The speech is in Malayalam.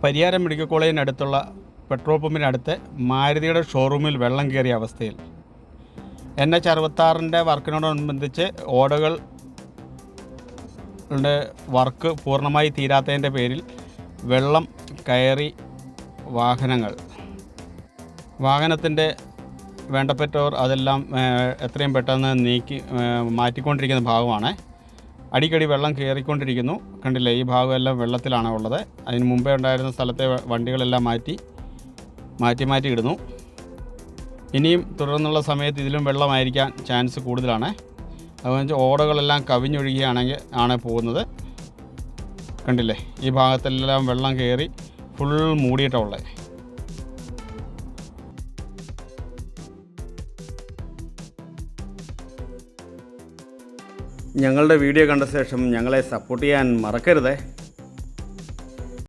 പരിയാരം മെഡിക്കൽ കോളേജിനടുത്തുള്ള പെട്രോൾ പമ്പിനടുത്ത് മാരുതിയുടെ ഷോറൂമിൽ വെള്ളം കയറിയ അവസ്ഥയിൽ NH66 വർക്കിനോടനുബന്ധിച്ച് ഓടകളുടെ വർക്ക് പൂർണ്ണമായി തീരാത്തതിൻ്റെ പേരിൽ വെള്ളം കയറി വാഹനത്തിൻ്റെ വേണ്ടപ്പെട്ടവർ അതെല്ലാം എത്രയും പെട്ടെന്ന് മാറ്റിക്കൊണ്ടിരിക്കുന്ന ഭാഗമാണ്. അടിക്കടി വെള്ളം കയറിക്കൊണ്ടിരിക്കുന്നു. കണ്ടില്ലേ, ഈ ഭാഗമെല്ലാം വെള്ളത്തിലാണ് ഉള്ളത്. അതിന് മുമ്പേ ഉണ്ടായിരുന്ന സ്ഥലത്തെ വണ്ടികളെല്ലാം മാറ്റി ഇടുന്നു. ഇനിയും തുടർന്നുള്ള സമയത്ത് ഇതിലും വെള്ളമായിരിക്കാൻ ചാൻസ് കൂടുതലാണ്. അതുകൊണ്ട് ഓടകളെല്ലാം കവിഞ്ഞൊഴുകിയാണ് പോകുന്നത്. കണ്ടില്ലേ, ഈ ഭാഗത്തെല്ലാം വെള്ളം കയറി ഫുൾ മൂടിയിട്ടുള്ളത്. ഞങ്ങളുടെ വീഡിയോ കണ്ട ശേഷം ഞങ്ങളെ സപ്പോർട്ട് ചെയ്യാൻ മറക്കരുതേ.